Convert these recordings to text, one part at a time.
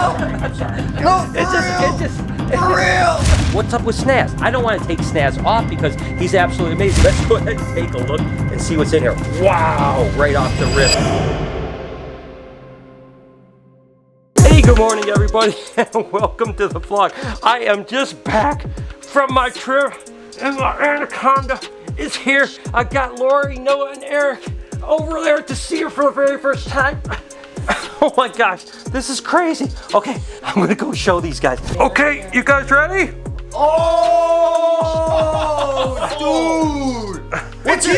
No, for real. What's up with Snaz? I don't want to take Snaz off because he's absolutely amazing. Let's go ahead and take a look and see what's in here. Wow, right off the rip. Hey, good morning, everybody, and welcome to the vlog. I am just back from my trip, and my Anaconda is here. I got Lori, Noah, and Eric over there to see her for the very first time. Oh my gosh, this is crazy. Okay, I'm gonna go show these guys. Okay, you guys ready? Oh, dude! It's you!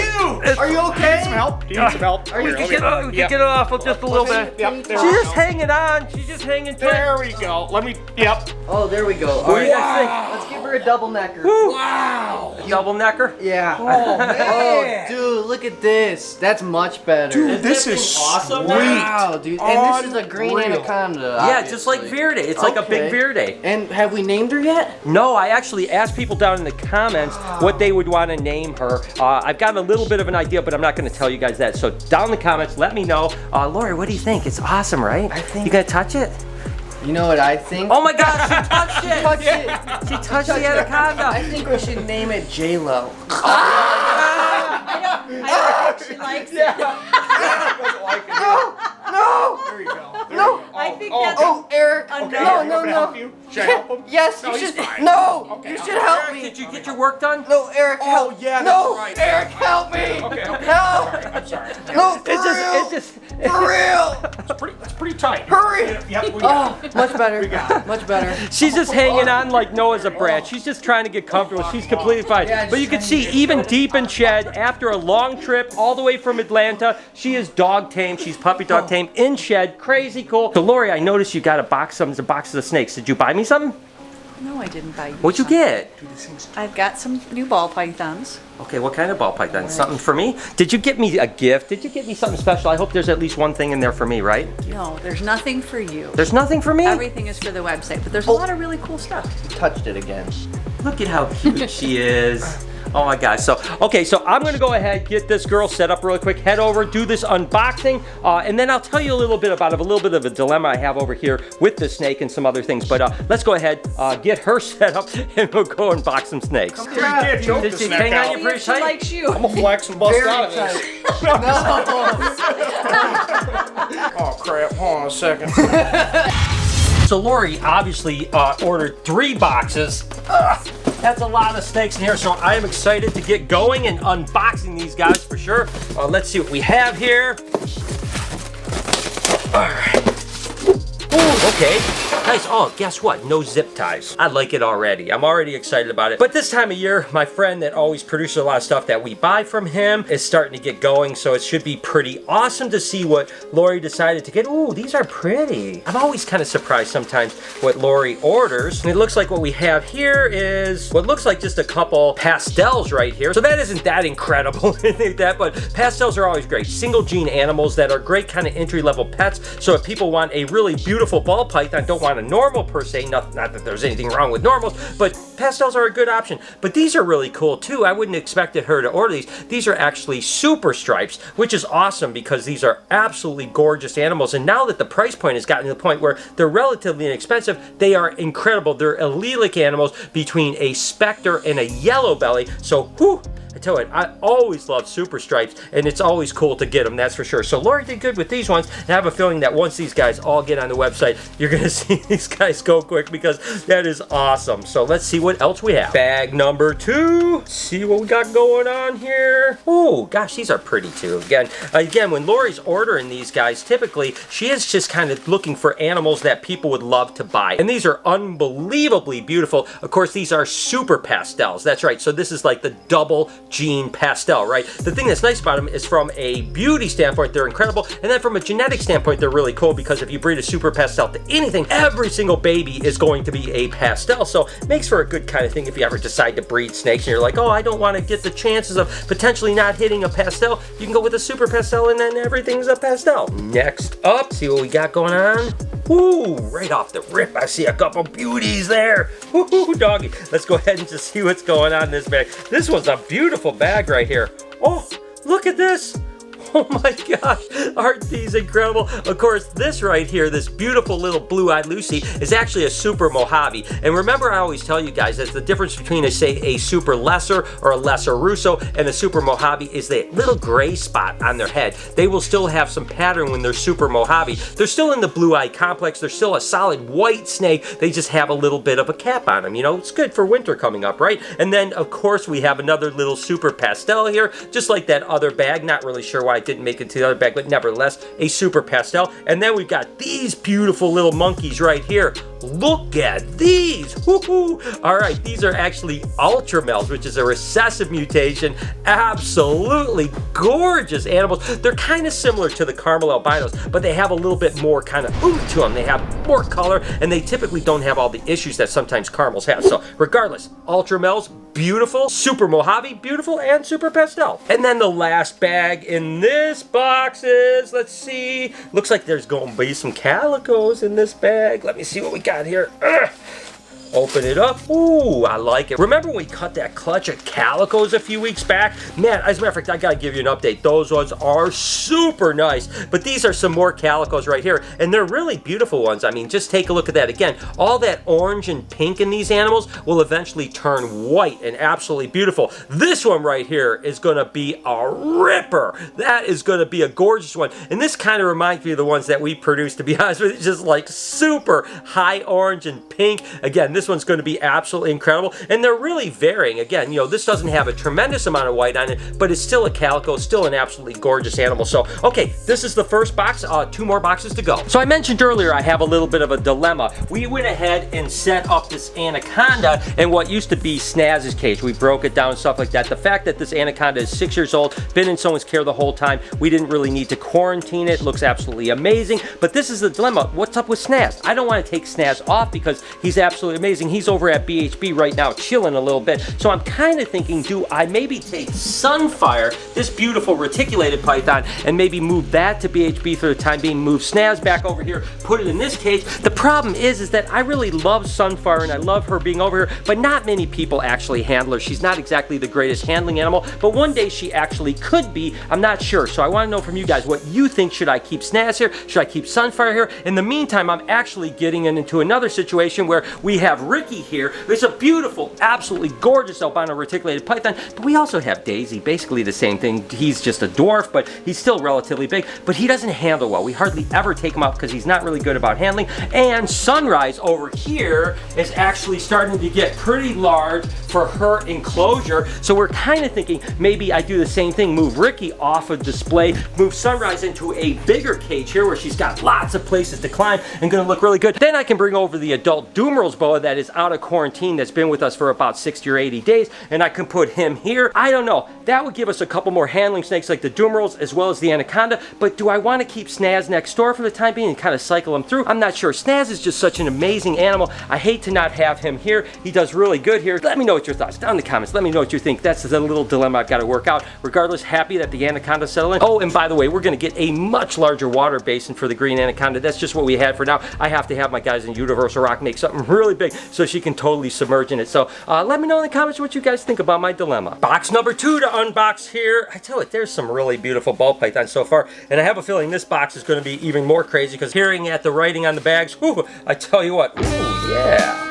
Are you okay? Need some help? Do you need some help? We can get it off with just a little bit. Yep, there She's we just go. hanging on. She's just hanging tight. There we go. Let me, yep. Oh, there we go. All right, let's give her a double necker. Wow. Double necker? Yeah. Oh, man. Oh, dude, look at this. That's much better. Dude, this is awesome? sweet. Wow, dude. And this is a green Unreal. Anaconda. Yeah, just like obviously. Verde. It's like a big Okay. Verde. And have we named her yet? No, I actually asked people down in the comments what they would want to name her. I've got a little bit of an idea, but I'm not going to tell you guys that. So down in the comments, let me know. Lori, what do you think? It's awesome, right? I think- You gonna touch it? You know what I think? Oh my gosh, she touched it! Touch it. She touched the Anaconda. I think we should name it J-Lo. I don't think she likes it. No! There you go. There No. you go. I think that's Oh, Eric. a Okay, no. No, you no, want me to no. help you? Should I help him? Yes, No, you he's should. fine. No, Okay, you okay. should help Eric, me. did you get your work done? No, Eric, help. yeah, No, that's right. Eric, help me. Okay, okay. Help. I'm sorry. No, for real. It's just. For real. It's pretty tight. Hurry. Yep, we got Oh, much better. Much better. She's just hanging on like Noah's a brat. She's just trying to get comfortable. She's completely fine. Yeah, But you can see, even deep in shed, after a long trip all the way from Atlanta, she is dog tame. She's puppy dog tame in shed. Crazy cool. So Lori, I noticed you got a box of boxes of snakes. Did you buy me something? No, I didn't buy you. What'd you something. get? I've got some new ball pythons. Okay, what kind of ball python? Something for me? Did you get me a gift? Did you get me something special? I hope there's at least one thing in there for me, right? No, there's nothing for you. There's nothing for me? Everything is for the website, but there's a lot of really cool stuff. Touched it again. Look at how cute she is. Oh my gosh. So, okay, so I'm gonna go ahead, get this girl set up really quick, head over, do this unboxing, and then I'll tell you a little bit about a little bit of a dilemma I have over here with the snake and some other things. But let's go ahead, get her set up, and we'll go unbox some snakes. You can't choke Did the she snack hang on out. you pretty She tight? likes you. I'm gonna flex and bust Very out of this. No. Oh crap, hold on a second. So Lori obviously ordered 3 boxes. That's a lot of snakes in here, so I am excited to get going and unboxing these guys for sure. Let's see what we have here. All right. Ooh, okay. Nice. Oh, guess what? No zip ties. I like it already. I'm already excited about it. But this time of year, my friend that always produces a lot of stuff that we buy from him is starting to get going, so it should be pretty awesome to see what Lori decided to get. Ooh, these are pretty. I'm always kind of surprised sometimes what Lori orders. And it looks like what we have here is what looks like just a couple pastels right here. So that isn't that incredible, anything like that, but pastels are always great. Single gene animals that are great kind of entry-level pets. So if people want a really beautiful ball python, don't want a normal per se, not that there's anything wrong with normals, but pastels are a good option. But these are really cool too. I wouldn't expected her to order these. These are actually super stripes, which is awesome because these are absolutely gorgeous animals. And now that the price point has gotten to the point where they're relatively inexpensive, they are incredible. They're allelic animals between a specter and a yellow belly. So, whew, I tell you what, I always love super stripes, and it's always cool to get them, that's for sure. So Lori did good with these ones, and I have a feeling that once these guys all get on the website, you're gonna see these guys go quick because that is awesome. So let's see what else we have. Bag number 2. Let's see what we got going on here. Oh gosh, these are pretty too. Again, when Lori's ordering these guys, typically she is just kind of looking for animals that people would love to buy, and these are unbelievably beautiful. Of course, these are super pastels. That's right. So this is like the double gene pastel, right? The thing that's nice about them is from a beauty standpoint, they're incredible, and then from a genetic standpoint, they're really cool because if you breed a super pastel to anything, every single baby is going to be a pastel. So it makes for a good kind of thing if you ever decide to breed snakes and you're like, oh, I don't want to get the chances of potentially not hitting a pastel. You can go with a super pastel and then everything's a pastel. Next up, see what we got going on. Ooh, right off the rip, I see a couple beauties there. Ooh, doggy. Let's go ahead and just see what's going on in this bag. This one's a beautiful bag right here. Oh, look at this. Oh my gosh, aren't these incredible? Of course, this right here, this beautiful little blue-eyed Lucy, is actually a Super Mojave. And remember, I always tell you guys that the difference between, say, a Super Lesser or a Lesser Russo and a Super Mojave is the little gray spot on their head. They will still have some pattern when they're Super Mojave. They're still in the blue-eye complex. They're still a solid white snake. They just have a little bit of a cap on them. You know, it's good for winter coming up, right? And then, of course, we have another little Super Pastel here, just like that other bag. Not really sure why it didn't make it to the other bag, but nevertheless, a Super Pastel. And then we've got these beautiful little monkeys right here. Look at these. Woohoo! All right, these are actually Ultramels, which is a recessive mutation. Absolutely gorgeous animals. They're kind of similar to the caramel albinos, but they have a little bit more kind of oomph to them. They have more color, and they typically don't have all the issues that sometimes caramels have. So regardless, Ultramels, beautiful. Super Mojave, beautiful, and Super Pastel. And then the last bag in this box is, let's see, looks like there's going to be some calicos in this bag. Let me see what we got here. Open it up. Ooh, I like it. Remember when we cut that clutch of calicos a few weeks back? Man, as a matter of fact, I gotta give you an update. Those ones are super nice. But these are some more calicos right here, and they're really beautiful ones. I mean, just take a look at that. Again, all that orange and pink in these animals will eventually turn white and absolutely beautiful. This one right here is gonna be a ripper. That is gonna be a gorgeous one. And this kind of reminds me of the ones that we produce, to be honest with you, just like super high orange and pink. Again, this one's going to be absolutely incredible, and they're really varying. Again, you know, this doesn't have a tremendous amount of white on it, but it's still a calico, still an absolutely gorgeous animal. So, okay, this is the first box. 2 more boxes to go. So I mentioned earlier I have a little bit of a dilemma. We went ahead and set up this Anaconda in what used to be Snaz's cage. We broke it down and stuff like that. The fact that this Anaconda is 6 years old, been in someone's care the whole time, we didn't really need to quarantine it. Looks absolutely amazing, but this is the dilemma. What's up with Snaz? I don't want to take Snaz off because he's absolutely amazing. He's over at BHB right now chilling a little bit. So I'm kind of thinking, do I maybe take Sunfire, this beautiful reticulated python, and maybe move that to BHB for the time being, move Snaz back over here, put it in this cage. The problem is that I really love Sunfire and I love her being over here, but not many people actually handle her. She's not exactly the greatest handling animal, but one day she actually could be. I'm not sure. So I want to know from you guys what you think. Should I keep Snaz here? Should I keep Sunfire here? In the meantime, I'm actually getting into another situation where we have Ricky here. It's a beautiful, absolutely gorgeous albino reticulated python, but we also have Daisy, basically the same thing. He's just a dwarf, but he's still relatively big, but he doesn't handle well. We hardly ever take him out because he's not really good about handling. And Sunrise over here is actually starting to get pretty large for her enclosure, so we're kind of thinking maybe I do the same thing, move Ricky off of display, move Sunrise into a bigger cage here where she's got lots of places to climb and gonna look really good. Then I can bring over the adult Dumerals boa that is out of quarantine, that's been with us for about 60 or 80 days, and I can put him here. I don't know. That would give us a couple more handling snakes like the Dumerals as well as the Anaconda, but do I want to keep Snaz next door for the time being and kind of cycle him through? I'm not sure. Snaz is just such an amazing animal. I hate to not have him here. He does really good here. Let me know what your thoughts down in the comments. Let me know what you think. That's the little dilemma I've got to work out. Regardless, happy that the Anaconda settled in. Oh, and by the way, we're going to get a much larger water basin for the green Anaconda. That's just what we had for now. I have to have my guys in Universal Rock make something really big so she can totally submerge in it. So let me know in the comments what you guys think about my dilemma. Box number 2 to unbox here. I tell it, there's some really beautiful ball pythons so far, and I have a feeling this box is going to be even more crazy because hearing at the writing on the bags, whew, I tell you what, ooh, yeah.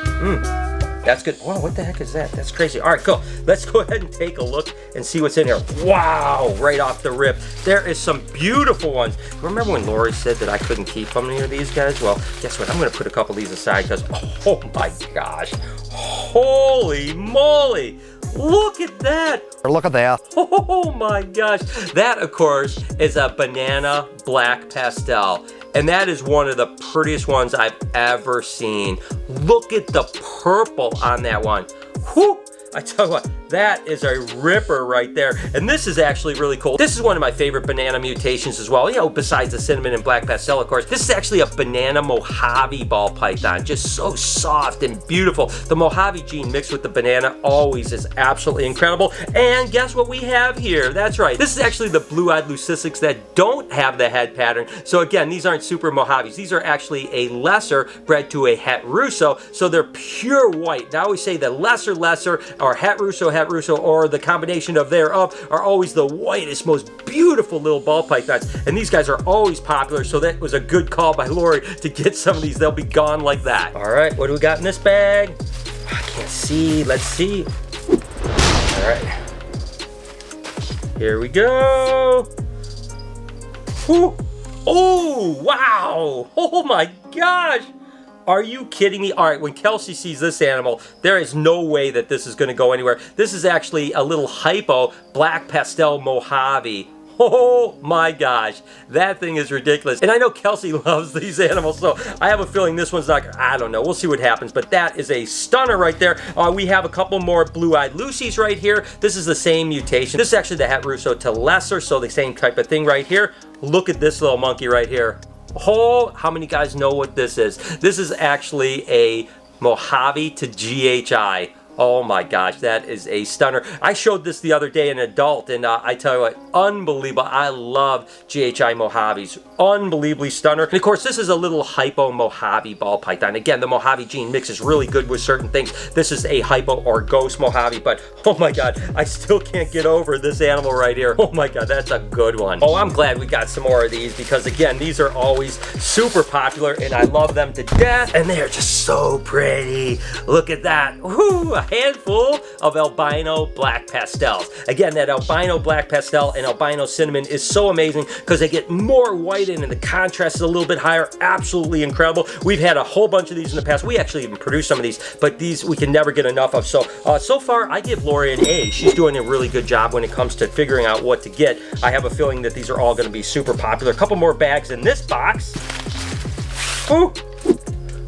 That's good. Wow, what the heck is that? That's crazy. All right, cool. Let's go ahead and take a look and see what's in here. Wow, right off the rip. There is some beautiful ones. Remember when Lori said that I couldn't keep them near these guys? Well, guess what? I'm going to put a couple of these aside because, oh my gosh. Holy moly. Look at that. Look at that. Oh my gosh. That, of course, is a banana black pastel. And that is one of the prettiest ones I've ever seen. Look at the purple on that one. Whew. I tell you what, that is a ripper right there. And this is actually really cool. This is one of my favorite banana mutations as well. You know, besides the cinnamon and black pastel, of course. This is actually a banana Mojave ball python. Just so soft and beautiful. The Mojave gene mixed with the banana always is absolutely incredible. And guess what we have here? That's right. This is actually the blue-eyed leucisticus that don't have the head pattern. So again, these aren't super Mojaves. These are actually a lesser bred to a Het Russo. So they're pure white. And I always say the lesser or Het Russo Het Russo or the combination of thereof are always the whitest, most beautiful little ball pythons. And these guys are always popular, so that was a good call by Lori to get some of these. They'll be gone like that. All right, what do we got in this bag? I can't see. Let's see. All right. Here we go. Whew. Oh, wow. Oh my gosh. Are you kidding me? All right, when Kelsey sees this animal, there is no way that this is going to go anywhere. This is actually a little hypo black pastel Mojave. Oh my gosh, that thing is ridiculous. And I know Kelsey loves these animals, so I have a feeling this one's not, I don't know, we'll see what happens, but that is a stunner right there. We have a couple more blue-eyed Lucies right here. This is the same mutation. This is actually the Het Russo to lesser, so the same type of thing right here. Look at this little monkey right here. Oh, how many guys know what this is? This is actually a Mojave to GHI. Oh my gosh, that is a stunner. I showed this the other day in adult, and I tell you what, unbelievable. I love GHI Mojaves. Unbelievably stunner. And of course, this is a little hypo Mojave ball python. Again, the Mojave gene mixes really good with certain things. This is a hypo or ghost Mojave, but oh my god, I still can't get over this animal right here. Oh my god, that's a good one. Oh, I'm glad we got some more of these because again, these are always super popular and I love them to death. And they're just so pretty. Look at that. Woo! A handful of albino black pastels. Again, that albino black pastel and albino cinnamon is so amazing because they get more white in and the contrast is a little bit higher. Absolutely incredible. We've had a whole bunch of these in the past. We actually even produced some of these, but these we can never get enough of. So, so far I give Lori an A. She's doing a really good job when it comes to figuring out what to get. I have a feeling that these are all going to be super popular. A couple more bags in this box. Ooh.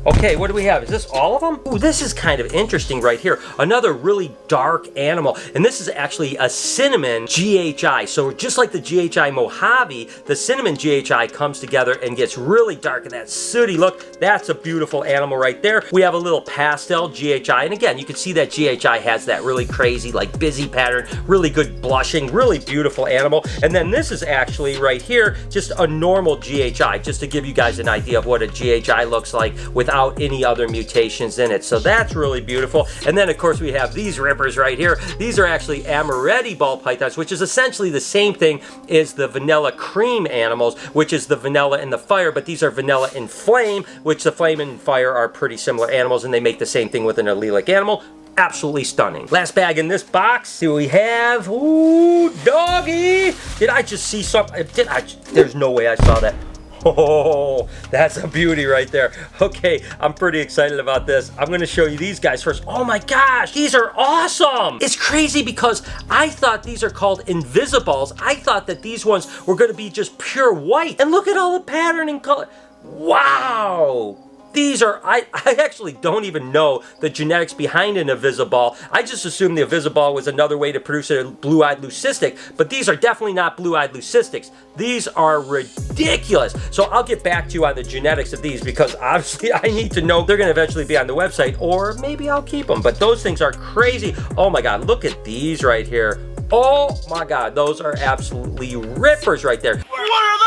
Okay, what do we have? Is this all of them? Ooh, this is kind of interesting right here. Another really dark animal. And this is actually a cinnamon GHI. So just like the GHI Mojave, the cinnamon GHI comes together and gets really dark. And that sooty look, that's a beautiful animal right there. We have a little pastel GHI. And again, you can see that GHI has that really crazy, like busy pattern, really good blushing, really beautiful animal. And then this is actually right here, just a normal GHI, just to give you guys an idea of what a GHI looks like without any other mutations in it. So that's really beautiful. And then of course we have these rippers right here. These are actually Amaretti ball pythons, which is essentially the same thing as the vanilla cream animals, which is the vanilla and the fire, but these are vanilla and flame, which the flame and fire are pretty similar animals and they make the same thing with an allelic animal. Absolutely stunning. Last bag in this box. See what we have. Ooh, doggy. Did I just see something? There's no way I saw that. Oh, that's a beauty right there. Okay, I'm pretty excited about this. I'm going to show you these guys first. Oh my gosh, these are awesome. It's crazy because I thought these are called invisibles. I thought that these ones were going to be just pure white. And look at all the pattern and color. Wow. These are, I actually don't even know the genetics behind an Invisiball. I just assumed the Invisiball was another way to produce a blue-eyed leucistic, but these are definitely not blue-eyed leucistics. These are ridiculous. So I'll get back to you on the genetics of these because obviously I need to know they're going to eventually be on the website or maybe I'll keep them, but those things are crazy. Oh my God, look at these right here. Oh my God, those are absolutely rippers right there. What are those?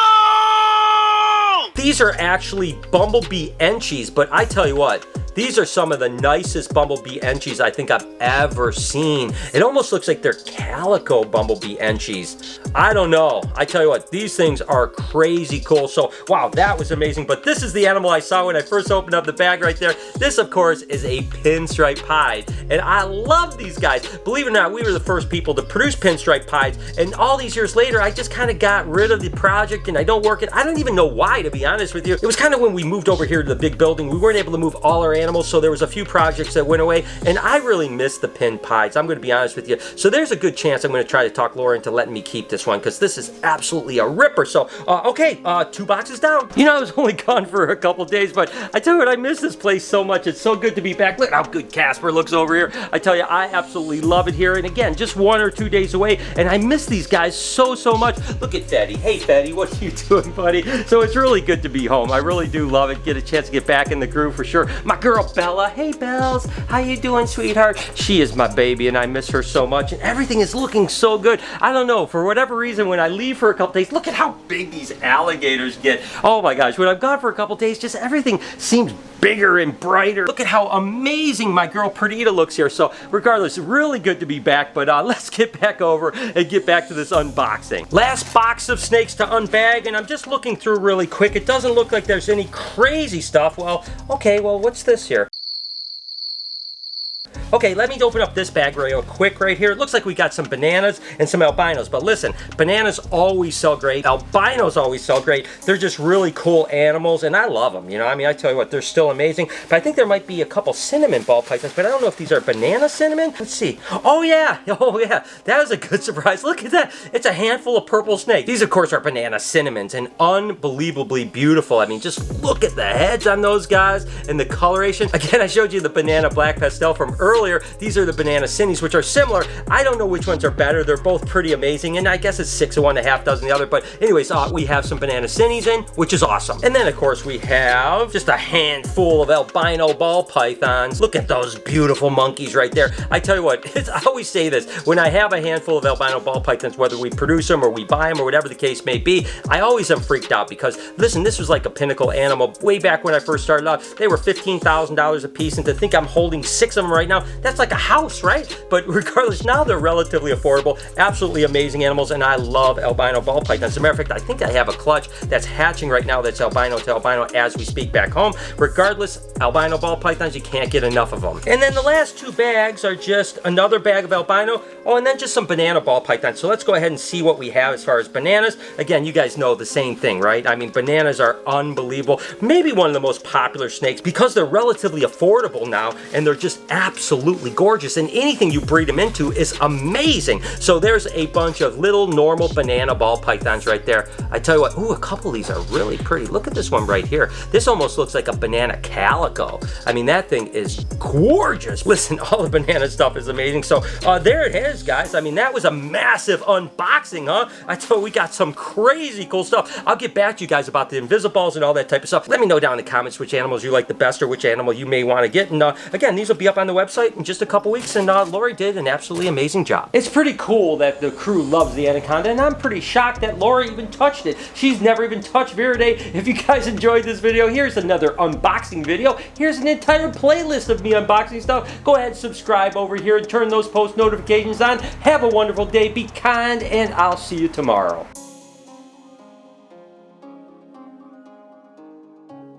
These are actually bumblebee enchies, but I tell you what, these are some of the nicest bumblebee enchies I think I've ever seen. It almost looks like they're calico bumblebee enchies. I don't know. I tell you what, these things are crazy cool. So, wow, that was amazing. But this is the animal I saw when I first opened up the bag right there. This, of course, is a pinstripe pied. And I love these guys. Believe it or not, we were the first people to produce pinstripe pieds. And all these years later, I just kind of got rid of the project and I don't work it. I don't even know why, to be honest with you. It was kind of when we moved over here to the big building, we weren't able to move all our animals, so there was a few projects that went away, and I really miss the pin pieds. I'm going to be honest with you. So there's a good chance I'm going to try to talk Laura into letting me keep this one, because this is absolutely a ripper. So, okay, 2 boxes down. You know, I was only gone for a couple days, but I tell you what, I miss this place so much. It's so good to be back. Look how good Casper looks over here. I tell you, I absolutely love it here. And again, just 1 or 2 days away, and I miss these guys so much. Look at Fetty. Hey, Fetty, what are you doing, buddy? So it's really good to be home. I really do love it. Get a chance to get back in the groove for sure. My girl, Bella. Hey, Bells. How you doing, sweetheart? She is my baby, and I miss her so much, and everything is looking so good. I don't know, for whatever reason, when I leave for a couple days, look at how big these alligators get. Oh my gosh, when I'm gone for a couple days, just everything seems bigger and brighter. Look at how amazing my girl Perdita looks here. So regardless, really good to be back, but let's get back over and get back to this unboxing. Last box of snakes to unbag, and I'm just looking through really quick. It doesn't look like there's any crazy stuff. Well, okay, well, what's this here? Okay, let me open up this bag real quick right here. It looks like we got some bananas and some albinos, but listen, bananas always sell great. Albinos always sell great. They're just really cool animals, and I love them, you know? I mean, I tell you what, they're still amazing, but I think there might be a couple cinnamon ball pythons, but I don't know if these are banana cinnamon. Let's see. Oh, yeah. Oh, yeah. That was a good surprise. Look at that. It's a handful of purple snakes. These, of course, are banana cinnamons, and unbelievably beautiful. I mean, just look at the heads on those guys and the coloration. Again, I showed you the banana black pastel from earlier. These are the banana cinnies, which are similar. I don't know which ones are better. They're both pretty amazing, and I guess it's 6 of one, a half dozen the other. But anyways, we have some banana cinnies in, which is awesome. And then, of course, we have just a handful of albino ball pythons. Look at those beautiful monkeys right there. I tell you what, I always say this. When I have a handful of albino ball pythons, whether we produce them or we buy them or whatever the case may be, I always am freaked out because, listen, this was like a pinnacle animal way back when I first started out. They were $15,000 a piece, and to think I'm holding 6 of them right now, that's like a house, right? But regardless, now they're relatively affordable, absolutely amazing animals, and I love albino ball pythons. As a matter of fact, I think I have a clutch that's hatching right now that's albino to albino as we speak back home. Regardless, albino ball pythons, you can't get enough of them. And then the last 2 bags are just another bag of albino, oh, and then just some banana ball pythons. So let's go ahead and see what we have as far as bananas. Again, you guys know the same thing, right? I mean, bananas are unbelievable. Maybe one of the most popular snakes because they're relatively affordable now, and they're just absolutely gorgeous, and anything you breed them into is amazing. So there's a bunch of little normal banana ball pythons right there. I tell you what, ooh, a couple of these are really pretty. Look at this one right here. This almost looks like a banana calico. I mean, that thing is gorgeous. Listen, all the banana stuff is amazing. So there it is, guys. I mean, that was a massive unboxing, huh? I tell you, we got some crazy cool stuff. I'll get back to you guys about the invisibles and all that type of stuff. Let me know down in the comments which animals you like the best or which animal you may want to get. And again, these will be up on the website in just a couple weeks, and Lori did an absolutely amazing job. It's pretty cool that the crew loves the Anaconda, and I'm pretty shocked that Lori even touched it. She's never even touched Viridae. If you guys enjoyed this video, here's another unboxing video. Here's an entire playlist of me unboxing stuff. Go ahead, subscribe over here, and turn those post notifications on. Have a wonderful day, be kind, and I'll see you tomorrow.